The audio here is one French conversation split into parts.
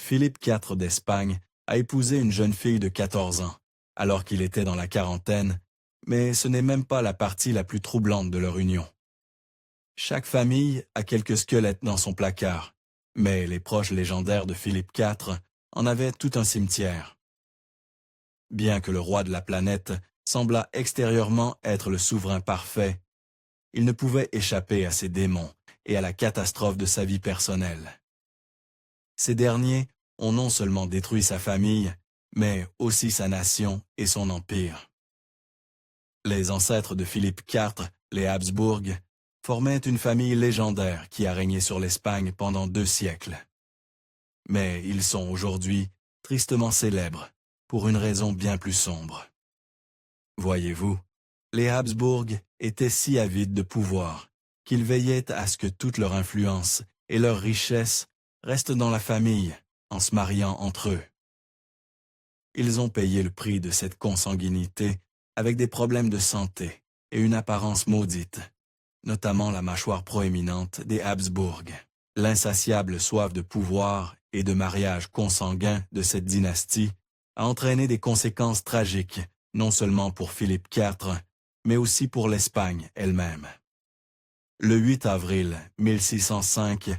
Philippe IV d'Espagne a épousé une jeune fille de 14 ans, alors qu'il était dans la quarantaine, mais ce n'est même pas la partie la plus troublante de leur union. Chaque famille a quelques squelettes dans son placard, mais les proches légendaires de Philippe IV en avaient tout un cimetière. Bien que le roi de la planète semblât extérieurement être le souverain parfait, il ne pouvait échapper à ses démons et à la catastrophe de sa vie personnelle. Ces derniers ont non seulement détruit sa famille, mais aussi sa nation et son empire. Les ancêtres de Philippe IV, les Habsbourg, formaient une famille légendaire qui a régné sur l'Espagne pendant 2 siècles. Mais ils sont aujourd'hui tristement célèbres pour une raison bien plus sombre. Voyez-vous, les Habsbourg étaient si avides de pouvoir qu'ils veillaient à ce que toute leur influence et leur richesse restent dans la famille en se mariant entre eux. Ils ont payé le prix de cette consanguinité avec des problèmes de santé et une apparence maudite, notamment la mâchoire proéminente des Habsbourg. L'insatiable soif de pouvoir et de mariage consanguin de cette dynastie a entraîné des conséquences tragiques, non seulement pour Philippe IV, mais aussi pour l'Espagne elle-même. Le 8 avril 1605,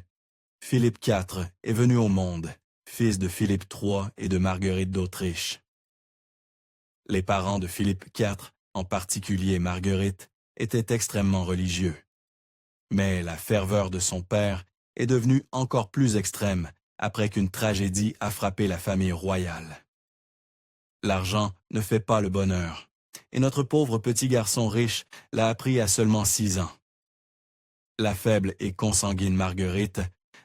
Philippe IV est venu au monde, fils de Philippe III et de Marguerite d'Autriche. Les parents de Philippe IV, en particulier Marguerite, étaient extrêmement religieux. Mais la ferveur de son père est devenue encore plus extrême après qu'une tragédie a frappé la famille royale. L'argent ne fait pas le bonheur, et notre pauvre petit garçon riche l'a appris à seulement 6 ans. La faible et consanguine Marguerite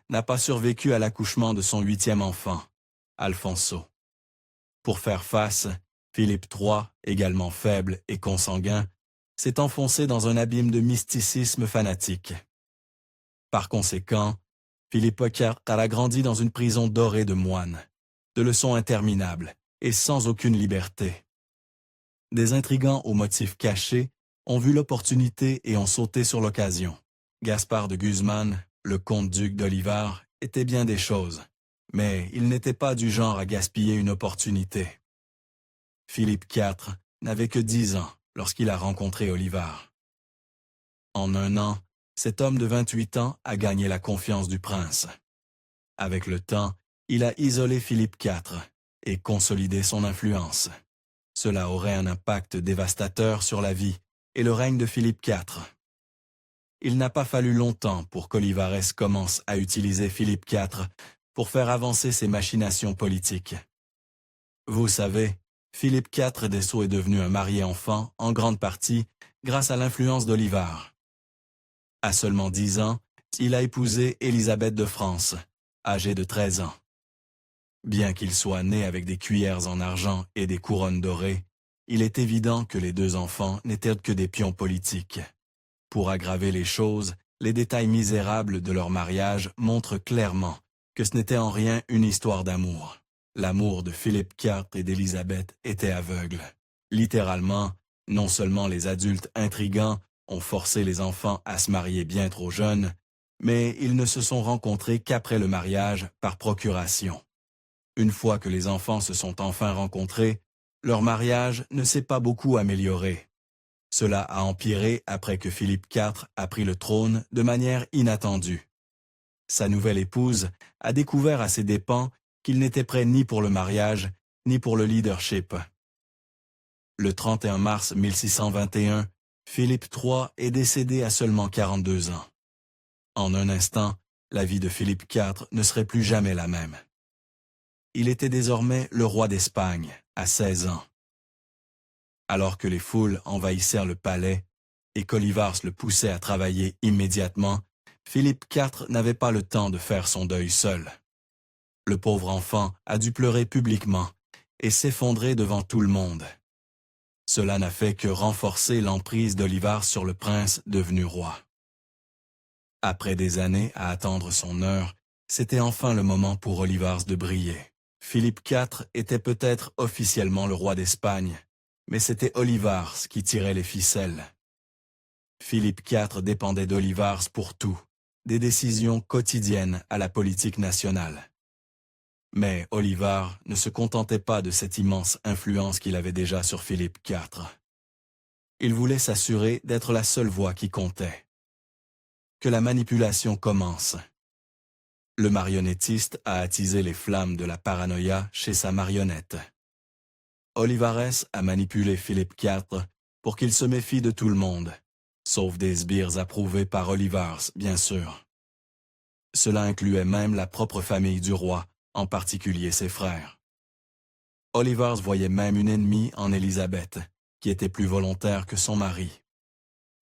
n'a pas survécu à l'accouchement de son 8e enfant, Alfonso. Pour faire face, Philippe III, également faible et consanguin, s'est enfoncé dans un abîme de mysticisme fanatique. Par conséquent, Philippe IV a grandi dans une prison dorée de moines, de leçons interminables et sans aucune liberté. Des intrigants aux motifs cachés ont vu l'opportunité et ont sauté sur l'occasion. Gaspard de Guzman, le comte-duc d'Olivar, était bien des choses, mais il n'était pas du genre à gaspiller une opportunité. Philippe IV n'avait que 10 ans lorsqu'il a rencontré Olivar. En 1 an, cet homme de 28 ans a gagné la confiance du prince. Avec le temps, il a isolé Philippe IV et consolidé son influence. Cela aurait un impact dévastateur sur la vie et le règne de Philippe IV. Il n'a pas fallu longtemps pour qu'Olivares commence à utiliser Philippe IV pour faire avancer ses machinations politiques. Vous savez, Philippe IV d'Essaux est devenu un marié-enfant en grande partie grâce à l'influence d'Olivar. À seulement 10 ans, il a épousé Élisabeth de France, âgée de 13 ans. Bien qu'il soit né avec des cuillères en argent et des couronnes dorées, il est évident que les 2 enfants n'étaient que des pions politiques. Pour aggraver les choses, les détails misérables de leur mariage montrent clairement que ce n'était en rien une histoire d'amour. L'amour de Philippe IV et d'Élisabeth était aveugle. Littéralement, non seulement les adultes intrigants ont forcé les enfants à se marier bien trop jeunes, mais ils ne se sont rencontrés qu'après le mariage par procuration. Une fois que les enfants se sont enfin rencontrés, leur mariage ne s'est pas beaucoup amélioré. Cela a empiré après que Philippe IV a pris le trône de manière inattendue. Sa nouvelle épouse a découvert à ses dépens qu'il n'était prêt ni pour le mariage, ni pour le leadership. Le 31 mars 1621, Philippe III est décédé à seulement 42 ans. En un instant, la vie de Philippe IV ne serait plus jamais la même. Il était désormais le roi d'Espagne, à 16 ans. Alors que les foules envahissèrent le palais et qu'Olivars le poussait à travailler immédiatement, Philippe IV n'avait pas le temps de faire son deuil seul. Le pauvre enfant a dû pleurer publiquement et s'effondrer devant tout le monde. Cela n'a fait que renforcer l'emprise d'Olivars sur le prince devenu roi. Après des années à attendre son heure, c'était enfin le moment pour Olivars de briller. Philippe IV était peut-être officiellement le roi d'Espagne, mais c'était Olivars qui tirait les ficelles. Philippe IV dépendait d'Olivars pour tout, des décisions quotidiennes à la politique nationale. Mais Olivar ne se contentait pas de cette immense influence qu'il avait déjà sur Philippe IV. Il voulait s'assurer d'être la seule voix qui comptait. Que la manipulation commence. Le marionnettiste a attisé les flammes de la paranoïa chez sa marionnette. Olivares a manipulé Philippe IV pour qu'il se méfie de tout le monde, sauf des sbires approuvés par Olivars, bien sûr. Cela incluait même la propre famille du roi, en particulier ses frères. Olivars voyait même une ennemie en Élisabeth, qui était plus volontaire que son mari.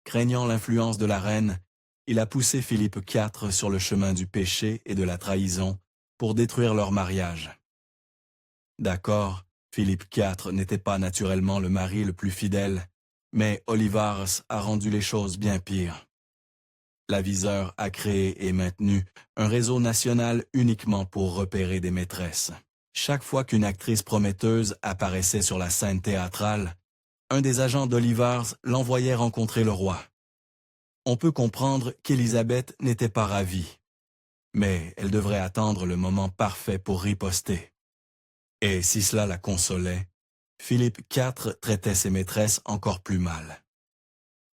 Craignant l'influence de la reine, il a poussé Philippe IV sur le chemin du péché et de la trahison pour détruire leur mariage. D'accord, Philippe IV n'était pas naturellement le mari le plus fidèle, mais Olivars a rendu les choses bien pires. L'aviseur a créé et maintenu un réseau national uniquement pour repérer des maîtresses. Chaque fois qu'une actrice prometteuse apparaissait sur la scène théâtrale, un des agents d'Olivars l'envoyait rencontrer le roi. On peut comprendre qu'Élisabeth n'était pas ravie, mais elle devrait attendre le moment parfait pour riposter. Et si cela la consolait, Philippe IV traitait ses maîtresses encore plus mal.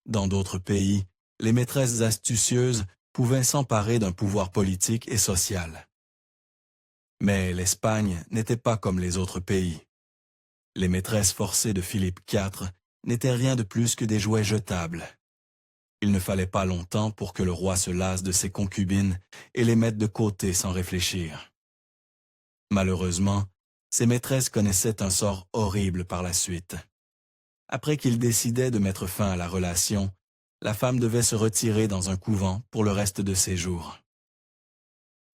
Dans d'autres pays, les maîtresses astucieuses pouvaient s'emparer d'un pouvoir politique et social. Mais l'Espagne n'était pas comme les autres pays. Les maîtresses forcées de Philippe IV n'étaient rien de plus que des jouets jetables. Il ne fallait pas longtemps pour que le roi se lasse de ses concubines et les mette de côté sans réfléchir. Malheureusement, ses maîtresses connaissaient un sort horrible par la suite. Après qu'il décidait de mettre fin à la relation, la femme devait se retirer dans un couvent pour le reste de ses jours.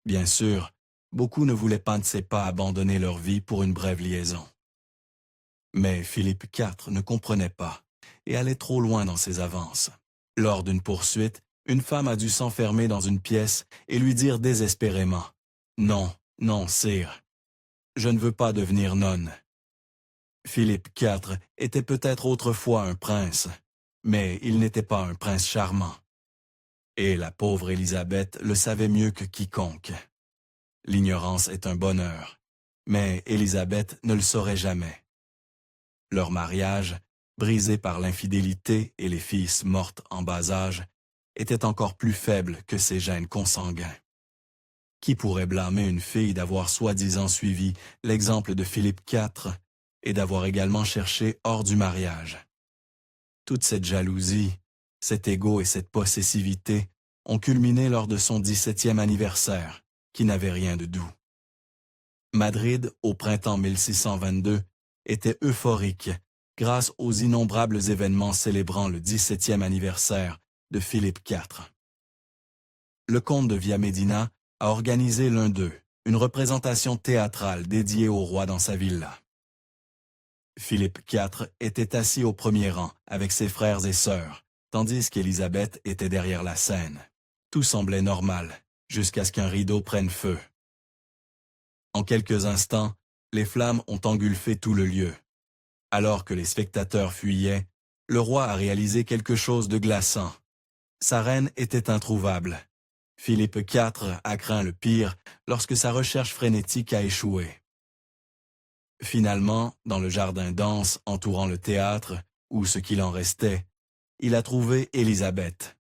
Bien sûr, beaucoup ne voulaient pas de ses pas abandonner leur vie pour une brève liaison. Mais Philippe IV ne comprenait pas et allait trop loin dans ses avances. Lors d'une poursuite, une femme a dû s'enfermer dans une pièce et lui dire désespérément « Non, non, sire, je ne veux pas devenir nonne. » Philippe IV était peut-être autrefois un prince, mais il n'était pas un prince charmant. Et la pauvre Élisabeth le savait mieux que quiconque. L'ignorance est un bonheur, mais Élisabeth ne le saurait jamais. Leur mariage, brisé par l'infidélité et les filles mortes en bas âge, était encore plus faible que ses gènes consanguins. Qui pourrait blâmer une fille d'avoir soi-disant suivi l'exemple de Philippe IV et d'avoir également cherché hors du mariage? Toute cette jalousie, cet égo et cette possessivité ont culminé lors de son 17e anniversaire, qui n'avait rien de doux. Madrid, au printemps 1622, était euphorique grâce aux innombrables événements célébrant le 17e anniversaire de Philippe IV. Le comte de Via Medina a organisé l'un d'eux, une représentation théâtrale dédiée au roi dans sa villa. Philippe IV était assis au premier rang avec ses frères et sœurs, tandis qu'Élisabeth était derrière la scène. Tout semblait normal, jusqu'à ce qu'un rideau prenne feu. En quelques instants, les flammes ont engulfé tout le lieu. Alors que les spectateurs fuyaient, le roi a réalisé quelque chose de glaçant. Sa reine était introuvable. Philippe IV a craint le pire lorsque sa recherche frénétique a échoué. Finalement, dans le jardin dense entourant le théâtre, ou ce qu'il en restait, il a trouvé Élisabeth.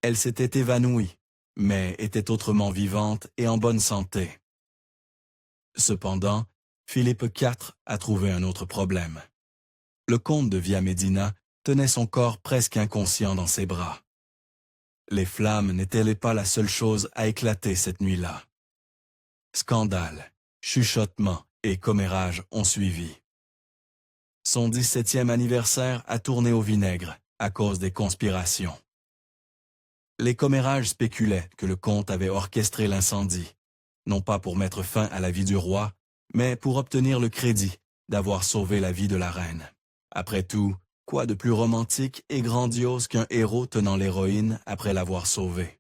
Elle s'était évanouie, mais était autrement vivante et en bonne santé. Cependant, Philippe IV a trouvé un autre problème. Le comte de Via Medina tenait son corps presque inconscient dans ses bras. Les flammes n'étaient pas la seule chose à éclater cette nuit-là. Scandale, chuchotements et commérages ont suivi. Son 17e anniversaire a tourné au vinaigre à cause des conspirations. Les commérages spéculaient que le comte avait orchestré l'incendie, non pas pour mettre fin à la vie du roi, mais pour obtenir le crédit d'avoir sauvé la vie de la reine. Après tout, quoi de plus romantique et grandiose qu'un héros tenant l'héroïne après l'avoir sauvée?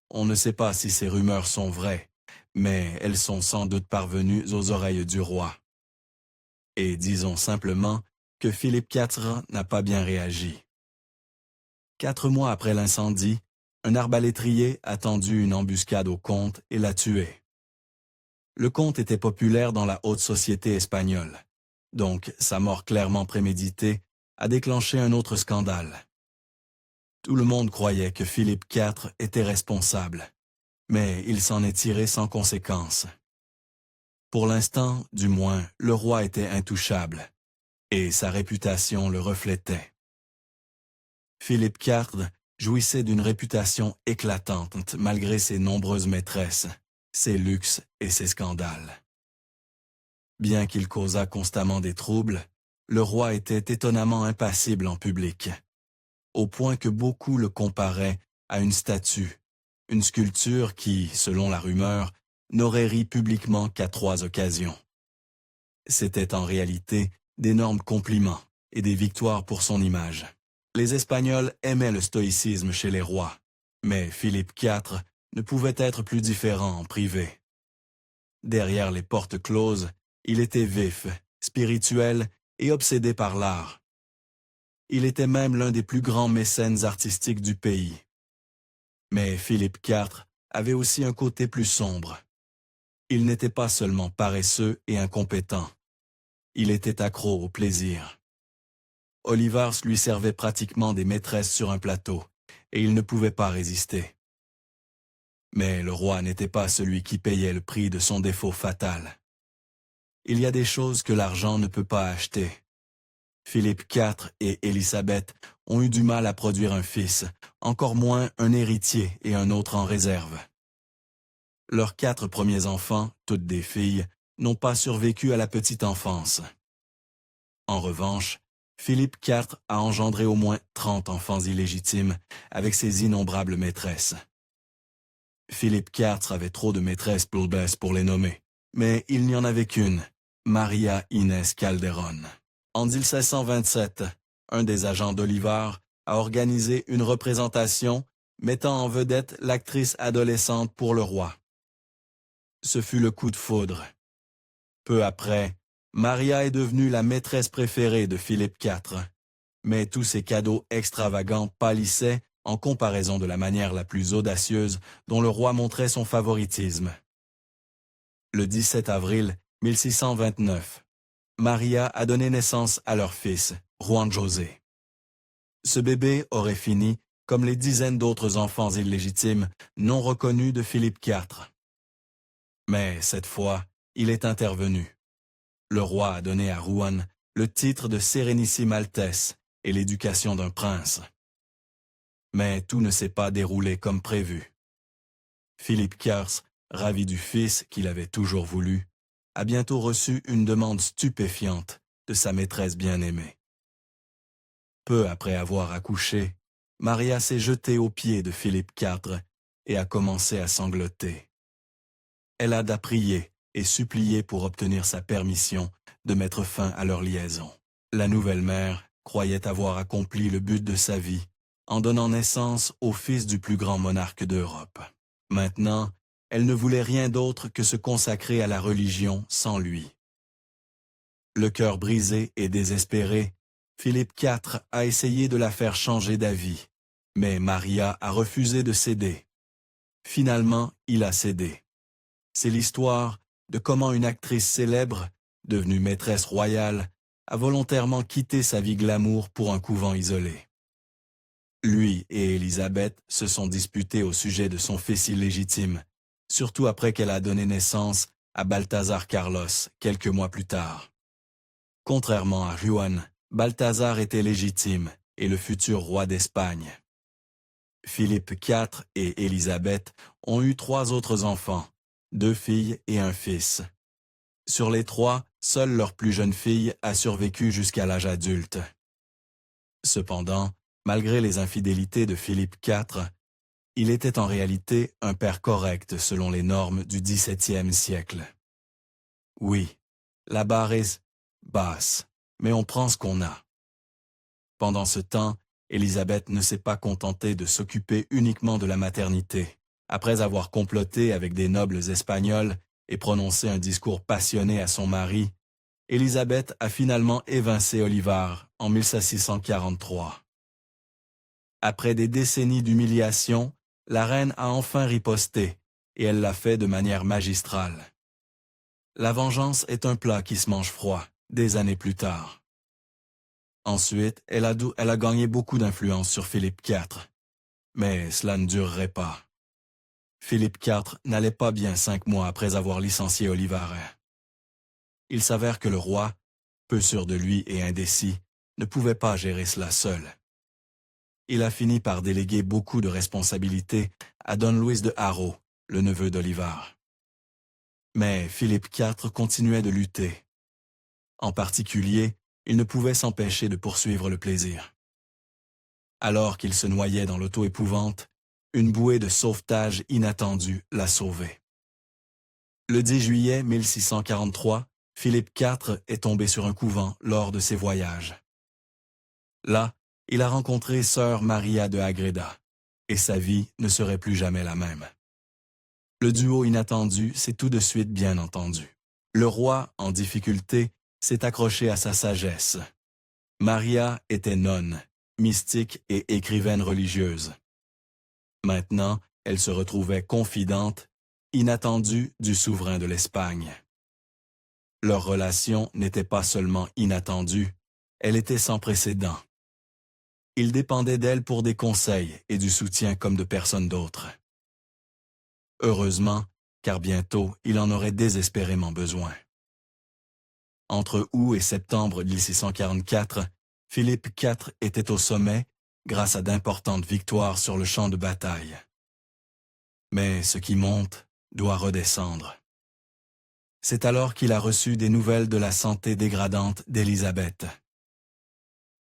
On ne sait pas si ces rumeurs sont vraies, mais elles sont sans doute parvenues aux oreilles du roi. Et disons simplement que Philippe IV n'a pas bien réagi. 4 mois après l'incendie, un arbalétrier a tendu une embuscade au comte et l'a tué. Le comte était populaire dans la haute société espagnole, donc sa mort clairement préméditée a déclenché un autre scandale. Tout le monde croyait que Philippe IV était responsable, mais il s'en est tiré sans conséquence. Pour l'instant, du moins, le roi était intouchable, et sa réputation le reflétait. Philippe IV jouissait d'une réputation éclatante malgré ses nombreuses maîtresses, ses luxes et ses scandales. Bien qu'il causât constamment des troubles, le roi était étonnamment impassible en public, au point que beaucoup le comparaient à une statue, une sculpture qui, selon la rumeur, n'aurait ri publiquement qu'à 3 occasions. C'étaient en réalité d'énormes compliments et des victoires pour son image. Les Espagnols aimaient le stoïcisme chez les rois, mais Philippe IV ne pouvait être plus différent en privé. Derrière les portes closes, il était vif, spirituel et obsédé par l'art. Il était même l'un des plus grands mécènes artistiques du pays. Mais Philippe IV avait aussi un côté plus sombre. Il n'était pas seulement paresseux et incompétent. Il était accro au plaisir. Olivars lui servait pratiquement des maîtresses sur un plateau, et il ne pouvait pas résister. Mais le roi n'était pas celui qui payait le prix de son défaut fatal. Il y a des choses que l'argent ne peut pas acheter. Philippe IV et Élisabeth ont eu du mal à produire un fils, encore moins un héritier et un autre en réserve. Leurs 4 premiers enfants, toutes des filles, n'ont pas survécu à la petite enfance. En revanche, Philippe IV a engendré au moins 30 enfants illégitimes avec ses innombrables maîtresses. Philippe IV avait trop de maîtresses pour les nommer, mais il n'y en avait qu'une, Maria Inés Calderón. En 1727, un des agents d'Olivars a organisé une représentation mettant en vedette l'actrice adolescente pour le roi. Ce fut le coup de foudre. Peu après, Maria est devenue la maîtresse préférée de Philippe IV, mais tous ces cadeaux extravagants pâlissaient en comparaison de la manière la plus audacieuse dont le roi montrait son favoritisme. Le 17 avril 1629, Maria a donné naissance à leur fils, Juan José. Ce bébé aurait fini comme les dizaines d'autres enfants illégitimes non reconnus de Philippe IV. Mais cette fois, il est intervenu. Le roi a donné à Juan le titre de Sérénissime Altesse et l'éducation d'un prince. Mais tout ne s'est pas déroulé comme prévu. Philippe IV, ravi du fils qu'il avait toujours voulu, a bientôt reçu une demande stupéfiante de sa maîtresse bien-aimée. Peu après avoir accouché, Maria s'est jetée aux pieds de Philippe IV et a commencé à sangloter. Elle a prié et supplié pour obtenir sa permission de mettre fin à leur liaison. La nouvelle mère croyait avoir accompli le but de sa vie en donnant naissance au fils du plus grand monarque d'Europe. Maintenant, elle ne voulait rien d'autre que se consacrer à la religion sans lui. Le cœur brisé et désespéré, Philippe IV a essayé de la faire changer d'avis, mais Maria a refusé de céder. Finalement, il a cédé. C'est l'histoire de comment une actrice célèbre, devenue maîtresse royale, a volontairement quitté sa vie glamour pour un couvent isolé. Lui et Élisabeth se sont disputés au sujet de son fils illégitime, surtout après qu'elle a donné naissance à Balthazar Carlos quelques mois plus tard. Contrairement à Juan, Balthazar était légitime et le futur roi d'Espagne. Philippe IV et Élisabeth ont eu 3 autres enfants, 2 filles et un fils. Sur les 3, seule leur plus jeune fille a survécu jusqu'à l'âge adulte. Cependant, malgré les infidélités de Philippe IV, il était en réalité un père correct selon les normes du XVIIe siècle. Oui, la barre est basse, mais on prend ce qu'on a. Pendant ce temps, Élisabeth ne s'est pas contentée de s'occuper uniquement de la maternité. Après avoir comploté avec des nobles espagnols et prononcé un discours passionné à son mari, Élisabeth a finalement évincé Olivars en 1643. Après des décennies d'humiliation, la reine a enfin riposté, et elle l'a fait de manière magistrale. La vengeance est un plat qui se mange froid, des années plus tard. Ensuite, elle a gagné beaucoup d'influence sur Philippe IV. Mais cela ne durerait pas. Philippe IV n'allait pas bien 5 mois après avoir licencié Olivares. Il s'avère que le roi, peu sûr de lui et indécis, ne pouvait pas gérer cela seul. Il a fini par déléguer beaucoup de responsabilités à Don Luis de Haro, le neveu d'Olivares. Mais Philippe IV continuait de lutter. En particulier, il ne pouvait s'empêcher de poursuivre le plaisir. Alors qu'il se noyait dans l'auto-épouvante, une bouée de sauvetage inattendue l'a sauvé. Le 10 juillet 1643, Philippe IV est tombé sur un couvent lors de ses voyages. Là, il a rencontré sœur Maria de Agreda, et sa vie ne serait plus jamais la même. Le duo inattendu s'est tout de suite bien entendu. Le roi, en difficulté, s'est accroché à sa sagesse. Maria était nonne, mystique et écrivaine religieuse. Maintenant, elle se retrouvait confidente, inattendue du souverain de l'Espagne. Leur relation n'était pas seulement inattendue, elle était sans précédent. Il dépendait d'elle pour des conseils et du soutien comme de personne d'autre. Heureusement, car bientôt il en aurait désespérément besoin. Entre août et septembre 1644, Philippe IV était au sommet grâce à d'importantes victoires sur le champ de bataille. Mais ce qui monte doit redescendre. C'est alors qu'il a reçu des nouvelles de la santé dégradante d'Élisabeth.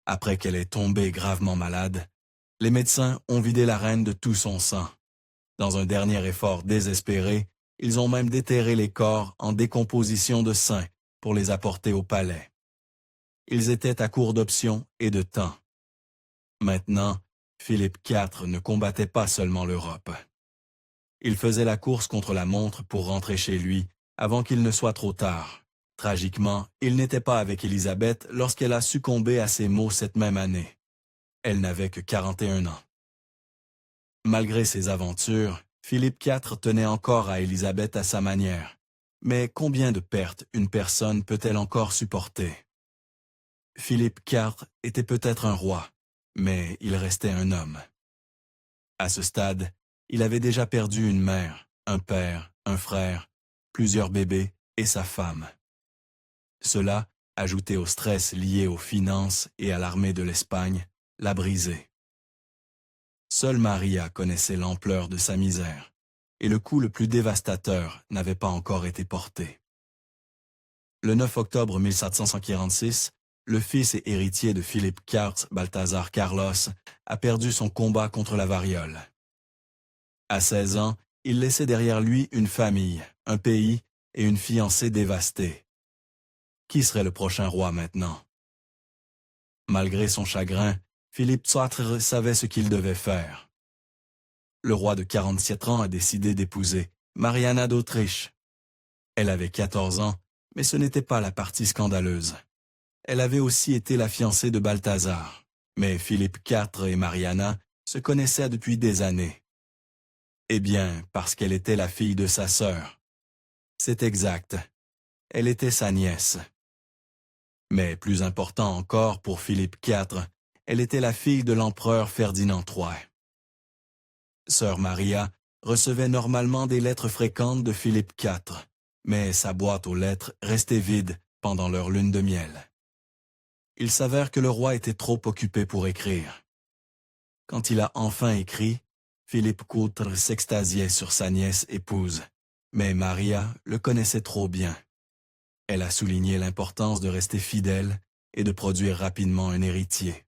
Après qu'elle est tombée gravement malade, les médecins ont vidé la reine de tout son sang. Dans un dernier effort désespéré, ils ont même déterré les corps en décomposition de saints pour les apporter au palais. Ils étaient à court d'options et de temps. Maintenant, Philippe IV ne combattait pas seulement l'Europe. Il faisait la course contre la montre pour rentrer chez lui avant qu'il ne soit trop tard. Tragiquement, il n'était pas avec Élisabeth lorsqu'elle a succombé à ses maux cette même année. Elle n'avait que 41 ans. Malgré ses aventures, Philippe IV tenait encore à Élisabeth à sa manière. Mais combien de pertes une personne peut-elle encore supporter? Philippe IV était peut-être un roi, mais il restait un homme. À ce stade, il avait déjà perdu une mère, un père, un frère, plusieurs bébés et sa femme. Cela, ajouté au stress lié aux finances et à l'armée de l'Espagne, l'a brisé. Seule Maria connaissait l'ampleur de sa misère, et le coup le plus dévastateur n'avait pas encore été porté. Le 9 octobre 1746, le fils et héritier de Philippe IV, Balthazar Carlos, a perdu son combat contre la variole. À 16 ans, il laissait derrière lui une famille, un pays et une fiancée dévastée. Qui serait le prochain roi maintenant? Malgré son chagrin, Philippe IV savait ce qu'il devait faire. Le roi de 47 ans a décidé d'épouser Mariana d'Autriche. Elle avait 14 ans, mais ce n'était pas la partie scandaleuse. Elle avait aussi été la fiancée de Balthazar, mais Philippe IV et Mariana se connaissaient depuis des années. Eh bien, parce qu'elle était la fille de sa sœur. C'est exact. Elle était sa nièce. Mais plus important encore pour Philippe IV, elle était la fille de l'empereur Ferdinand III. Sœur Maria recevait normalement des lettres fréquentes de Philippe IV, mais sa boîte aux lettres restait vide pendant leur lune de miel. Il s'avère que le roi était trop occupé pour écrire. Quand il a enfin écrit, Philippe IV s'extasiait sur sa nièce épouse, mais Maria le connaissait trop bien. Elle a souligné l'importance de rester fidèle et de produire rapidement un héritier.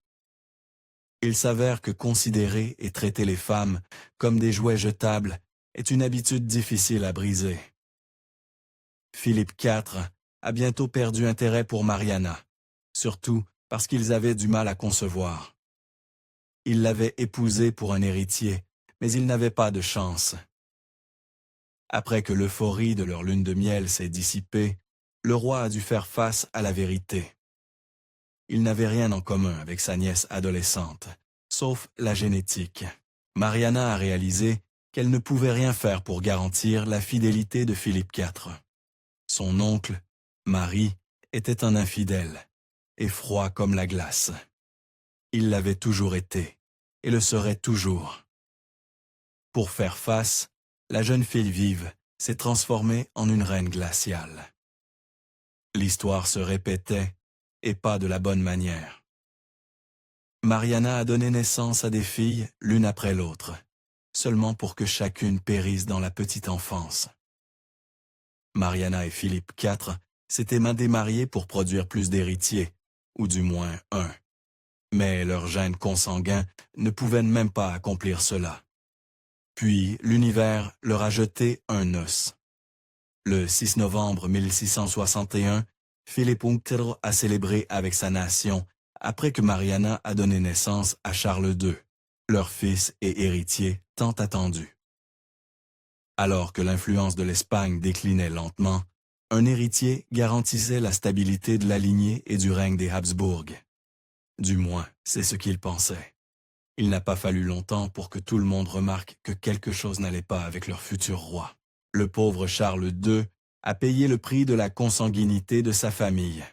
Il s'avère que considérer et traiter les femmes comme des jouets jetables est une habitude difficile à briser. Philippe IV a bientôt perdu intérêt pour Mariana, surtout parce qu'ils avaient du mal à concevoir. Il l'avait épousée pour un héritier, mais ils n'avaient pas de chance. Après que l'euphorie de leur lune de miel s'est dissipée, le roi a dû faire face à la vérité. Il n'avait rien en commun avec sa nièce adolescente, sauf la génétique. Mariana a réalisé qu'elle ne pouvait rien faire pour garantir la fidélité de Philippe IV. Son oncle, Marie, était un infidèle, et froid comme la glace. Il l'avait toujours été, et le serait toujours. Pour faire face, la jeune fille vive s'est transformée en une reine glaciale. L'histoire se répétait, et pas de la bonne manière. Mariana a donné naissance à des filles l'une après l'autre, seulement pour que chacune périsse dans la petite enfance. Mariana et Philippe IV s'étaient démariés pour produire plus d'héritiers, ou du moins un. Mais leurs gènes consanguins ne pouvaient même pas accomplir cela. Puis l'univers leur a jeté un os. Le 6 novembre 1661, Philippe IV a célébré avec sa nation après que Mariana a donné naissance à Charles II, leur fils et héritier tant attendu. Alors que l'influence de l'Espagne déclinait lentement, un héritier garantissait la stabilité de la lignée et du règne des Habsbourg. Du moins, c'est ce qu'il pensait. Il n'a pas fallu longtemps pour que tout le monde remarque que quelque chose n'allait pas avec leur futur roi. Le pauvre Charles II a payé le prix de la consanguinité de sa famille.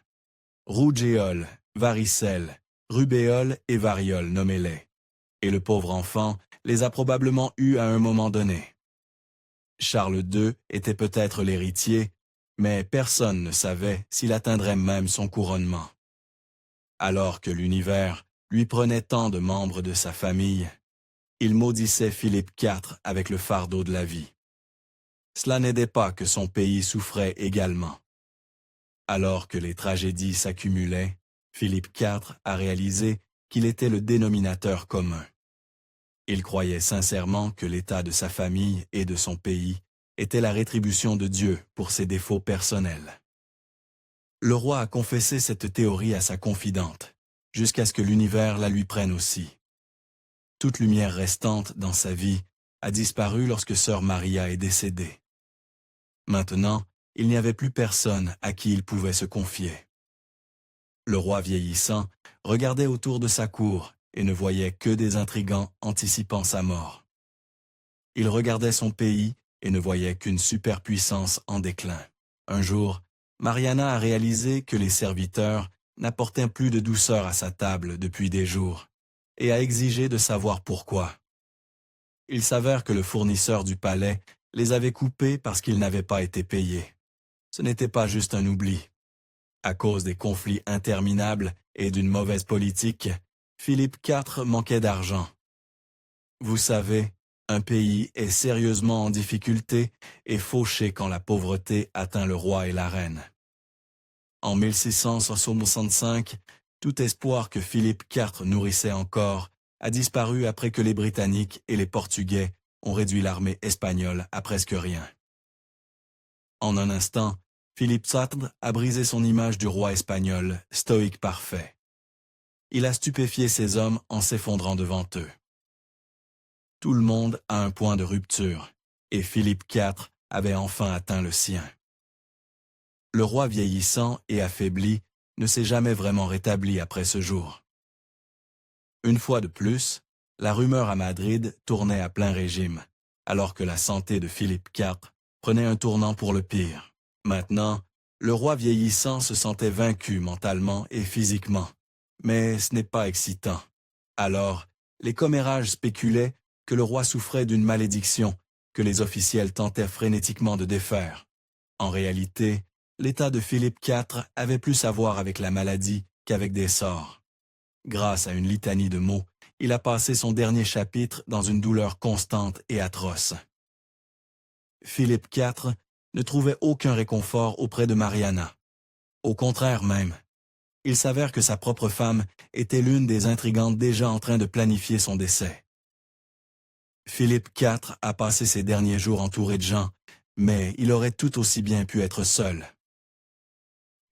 Rougeole, varicelle, rubéole et variole, nommez-les. Et le pauvre enfant les a probablement eus à un moment donné. Charles II était peut-être l'héritier, mais personne ne savait s'il atteindrait même son couronnement. Alors que l'univers lui prenait tant de membres de sa famille, il maudissait Philippe IV avec le fardeau de la vie. Cela n'aidait pas que son pays souffrait également. Alors que les tragédies s'accumulaient, Philippe IV a réalisé qu'il était le dénominateur commun. Il croyait sincèrement que l'état de sa famille et de son pays était la rétribution de Dieu pour ses défauts personnels. Le roi a confessé cette théorie à sa confidente, jusqu'à ce que l'univers la lui prenne aussi. Toute lumière restante dans sa vie a disparu lorsque sœur Maria est décédée. Maintenant, il n'y avait plus personne à qui il pouvait se confier. Le roi vieillissant regardait autour de sa cour et ne voyait que des intrigants anticipant sa mort. Il regardait son pays et ne voyait qu'une superpuissance en déclin. Un jour, Mariana a réalisé que les serviteurs n'apportaient plus de douceur à sa table depuis des jours et a exigé de savoir pourquoi. Il s'avère que le fournisseur du palais les avait coupés parce qu'ils n'avaient pas été payés. Ce n'était pas juste un oubli. À cause des conflits interminables et d'une mauvaise politique, Philippe IV manquait d'argent. Vous savez, un pays est sérieusement en difficulté et fauché quand la pauvreté atteint le roi et la reine. En 1665, tout espoir que Philippe IV nourrissait encore a disparu après que les Britanniques et les Portugais ont réduit l'armée espagnole à presque rien. En un instant, Philippe IV a brisé son image du roi espagnol, stoïque parfait. Il a stupéfié ses hommes en s'effondrant devant eux. Tout le monde a un point de rupture, et Philippe IV avait enfin atteint le sien. Le roi vieillissant et affaibli ne s'est jamais vraiment rétabli après ce jour. Une fois de plus, la rumeur à Madrid tournait à plein régime, alors que la santé de Philippe IV prenait un tournant pour le pire. Maintenant, le roi vieillissant se sentait vaincu mentalement et physiquement, mais ce n'est pas excitant. Alors, les commérages spéculaient que le roi souffrait d'une malédiction que les officiels tentaient frénétiquement de défaire. En réalité, l'état de Philippe IV avait plus à voir avec la maladie qu'avec des sorts. Grâce à une litanie de mots, il a passé son dernier chapitre dans une douleur constante et atroce. Philippe IV ne trouvait aucun réconfort auprès de Mariana. Au contraire même, il s'avère que sa propre femme était l'une des intrigantes déjà en train de planifier son décès. Philippe IV a passé ses derniers jours entouré de gens, mais il aurait tout aussi bien pu être seul.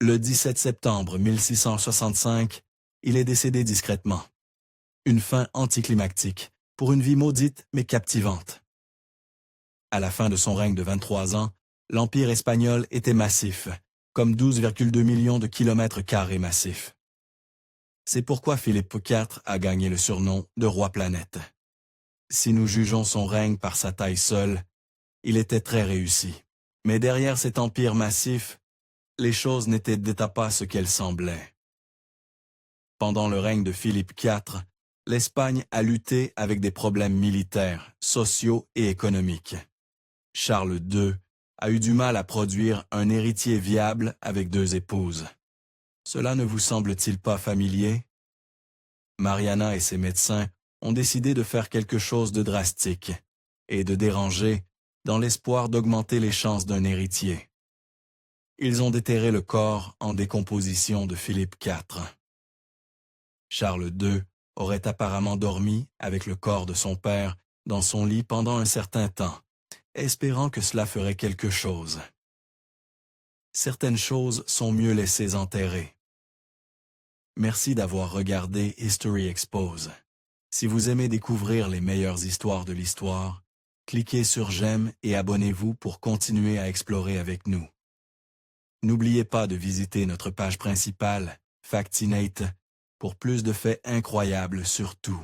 Le 17 septembre 1665, il est décédé discrètement. Une fin anticlimactique, pour une vie maudite mais captivante. À la fin de son règne de 23 ans, l'Empire espagnol était massif, comme 12,2 millions de kilomètres carrés massifs. C'est pourquoi Philippe IV a gagné le surnom de roi planète. Si nous jugeons son règne par sa taille seule, il était très réussi. Mais derrière cet empire massif les choses n'étaient pas ce qu'elles semblaient. Pendant le règne de Philippe IV, l'Espagne a lutté avec des problèmes militaires, sociaux et économiques. Charles II a eu du mal à produire un héritier viable avec 2 épouses. Cela ne vous semble-t-il pas familier? Mariana et ses médecins ont décidé de faire quelque chose de drastique et de déranger dans l'espoir d'augmenter les chances d'un héritier. Ils ont déterré le corps en décomposition de Philippe IV. Charles II aurait apparemment dormi avec le corps de son père dans son lit pendant un certain temps, espérant que cela ferait quelque chose. Certaines choses sont mieux laissées enterrer. Merci d'avoir regardé History Expose. Si vous aimez découvrir les meilleures histoires de l'histoire, cliquez sur j'aime et abonnez-vous pour continuer à explorer avec nous. N'oubliez pas de visiter notre page principale, Factinate, pour plus de faits incroyables sur tout.